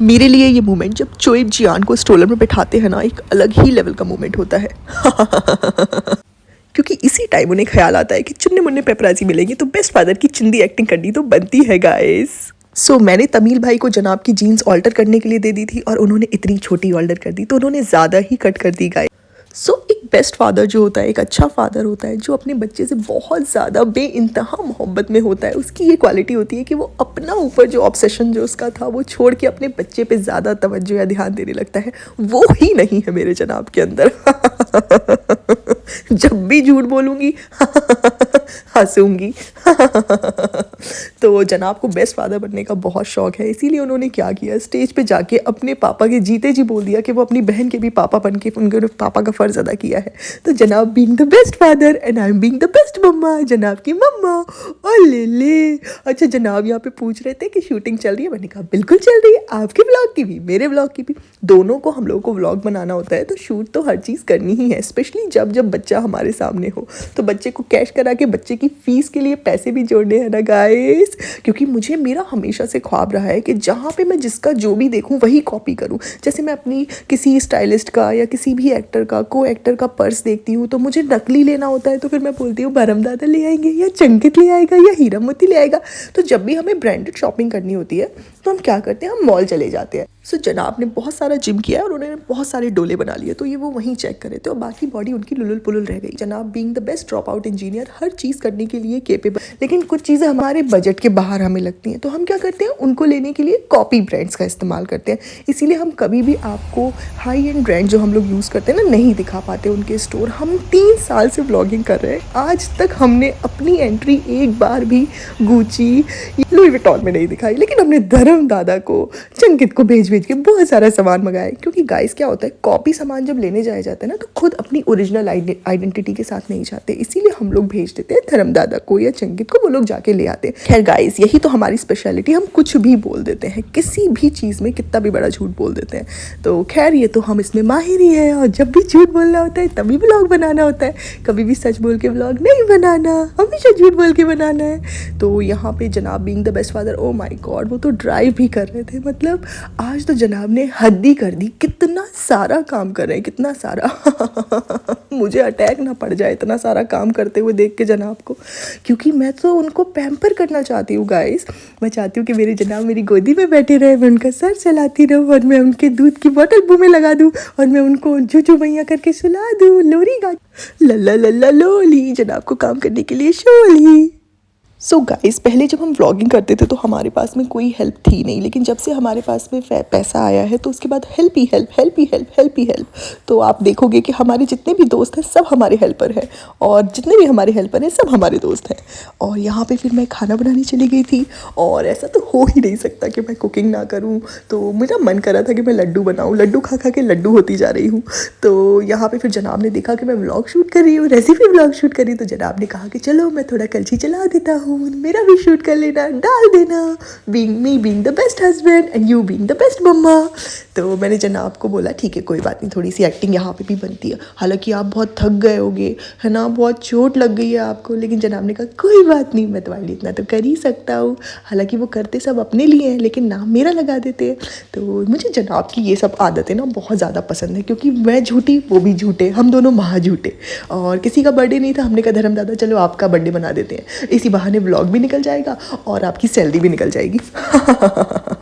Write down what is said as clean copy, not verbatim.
मेरे लिए ये मोमेंट जब चोइब जियान को स्ट्रोलर में बैठाते हैं ना, एक अलग ही लेवल का मोमेंट होता है। क्योंकि इसी टाइम उन्हें ख्याल आता है कि चुन्ने मुन्ने पेपराजी मिलेंगे तो बेस्ट फादर की चिंदी एक्टिंग करनी तो बनती है गाइस। सो मैंने तमील भाई को जनाब की जीन्स ऑल्टर करने के लिए दे दी थी और उन्होंने इतनी छोटी ऑल्टर कर दी तो उन्होंने ज़्यादा ही कट कर दी गाइस। सो एक बेस्ट फादर जो होता है, एक अच्छा फादर होता है जो अपने बच्चे से बहुत ज़्यादा बेइंतहा मोहब्बत में होता है। उसकी ये क्वालिटी होती है कि वो अपना ऊपर जो ऑब्सेशन जो उसका था वो छोड़ के अपने बच्चे पे ज़्यादा तवज्जो या ध्यान देने लगता है। वो ही नहीं है मेरे जनाब के अंदर। जब भी झूठ बोलूँगी हंसूंगी। तो जनाब को बेस्ट फादर बनने का बहुत शौक है, इसीलिए उन्होंने क्या किया, स्टेज पे जाके अपने पापा के जीते जी बोल दिया कि वो अपनी बहन के भी पापा बन के उनके पापा का फ़र्ज़ अदा किया है। तो जनाब being the best father and I am being the best mama, जनाब की मम्मा। और ले अच्छा, जनाब यहाँ पे पूछ रहे थे कि शूटिंग चल रही है। मैंने कहा बिल्कुल चल रही है, आपके ब्लॉग की भी मेरे ब्लॉग की भी, दोनों को हम लोगों को व्लॉग बनाना होता है। तो शूट तो हर चीज़ करनी ही है, स्पेशली जब जब बच्चा हमारे सामने हो। तो बच्चे को कैश करा के बच्चे की फ़ीस के लिए पैसे भी जोड़ने हैं ना गाइस। क्योंकि मुझे मेरा हमेशा से ख्वाब रहा है कि जहाँ पे मैं जिसका जो भी देखूँ वही कॉपी करूँ। जैसे मैं अपनी किसी स्टाइलिस्ट का या किसी भी एक्टर का को एक्टर का पर्स देखती हूँ तो मुझे नकली लेना होता है, तो फिर मैं बोलती हूँ भरमदादा ले आएंगे या चंकित ले आएगा या हीरा मोती ले आएगा। तो जब भी हमें ब्रांडेड शॉपिंग करनी होती है तो हम क्या करते हैं, हम मॉल चले जाते हैं। सो जनाब ने बहुत सारा जिम किया और उन्होंने बहुत सारे डोले बना लिए, तो ये वो वहीं चेक करे थे और बाकी बॉडी उनकी लुलुल पुलुल रह गई। जनाब being the best drop out engineer हर चीज़ करने के लिए केपेबल, लेकिन कुछ चीज़ें हमारे बजट के बाहर हमें लगती हैं तो हम क्या करते हैं, उनको लेने के लिए कॉपी ब्रांड्स का इस्तेमाल करते हैं। इसीलिए हम कभी भी आपको हाई एंड ब्रांड जो हम लोग यूज़ करते हैं ना नहीं दिखा पाते उनके स्टोर। हम 3 साल से ब्लॉगिंग कर रहे हैं, आज तक हमने अपनी एंट्री एक बार भी गुची लुई विटॉन में नहीं दिखाई, लेकिन हमने धर्म दादा को चंकित को भेज के बहुत सारा सामान मंगाए। क्योंकि गाइस क्या होता है, कॉपी सामान जब लेने जाए जाते हैं ना तो खुद अपनी ओरिजिनल आइडेंटिटी के साथ नहीं जाते, इसीलिए हम लोग भेज देते हैं धर्म दादा को या चंकित को, वो लोग जाके ले आते हैं। खैर गाइस, यही तो हमारी स्पेशलिटी, हम कुछ भी बोल देते हैं, किसी भी चीज़ में कितना भी बड़ा झूठ बोल देते हैं। तो खैर ये तो हम इसमें माहिर ही है, और जब भी झूठ बोलना होता है तभी ब्लॉग बनाना होता है, कभी भी सच बोल के ब्लॉग नहीं बनाना, हमेशा झूठ बोल के बनाना है। तो यहाँ पे जनाब being the best father, oh my God, वो तो ड्राइव भी कर रहे थे। मतलब आज तो जनाब ने हद ही कर दी, कितना सारा काम कर रहे हैं, कितना सारा। मुझे अटैक ना पड़ जाए इतना सारा काम करते हुए देख के जनाब को, क्योंकि मैं तो उनको पैम्पर करना चाहती हूँ गाइस। मैं चाहती हूँ कि मेरे जनाब मेरी गोदी में बैठे रहे, मैं उनका सर चलाती रहूँ और मैं उनके दूध की बोतल मुँह में लगा दूँ और मैं उनको चूचू मैया करके सुला दूँ, लोरी गा लल्ला लल्ला लोली, जनाब को काम करने के लिए शोली। सो गाइस, पहले जब हम व्लॉगिंग करते थे तो हमारे पास में कोई हेल्प थी नहीं, लेकिन जब से हमारे पास में पैसा आया है तो उसके बाद हेल्प ही हेल्प, हेल्प ही हेल्प, हेल्प ही हेल्प। तो आप देखोगे कि हमारे जितने भी दोस्त हैं सब हमारे हेल्पर हैं, और जितने भी हमारे हेल्पर हैं सब हमारे दोस्त हैं। और यहाँ पे फिर मैं खाना बनाने चली गई थी, और ऐसा तो हो ही नहीं सकता कि मैं कुकिंग ना करूँ। तो मेरा मन कर रहा था कि मैं लड्डू बनाऊँ, लड्डू खा खा के लड्डू होती जा रही हूँ। तो यहाँ पे फिर जनाब ने देखा कि मैं व्लॉग शूट कर रही हूँ, रेसिपी व्लॉग शूट कर रही हूँ, तो जनाब ने कहा कि चलो मैं थोड़ा कलछी चला देता हूँ, मेरा भी शूट कर लेना, डाल देना। Being the best husband and you being the best mama. तो मैंने जनाब को बोला ठीक है कोई बात नहीं, थोड़ी सी एक्टिंग यहाँ पे भी बनती है, हालांकि आप बहुत थक गए होगे है ना, बहुत चोट लग गई है आपको, लेकिन जनाब ने कहा कोई बात नहीं, मैं तुम्हारे लिए इतना तो कर ही सकता हूँ। हालांकि वो करते सब अपने लिए हैं लेकिन नाम मेरा लगा देते हैं। तो मुझे जनाब की ये सब आदतें ना बहुत ज़्यादा पसंद है, क्योंकि मैं झूठी वो भी झूठे, हम दोनों महा झूठे। और किसी का बर्थडे नहीं था, हमने कहा धर्म दादा चलो आपका बर्थडे बना देते हैं, इसी बहाने व्लॉग भी निकल जाएगा और आपकी सैलरी भी निकल जाएगी।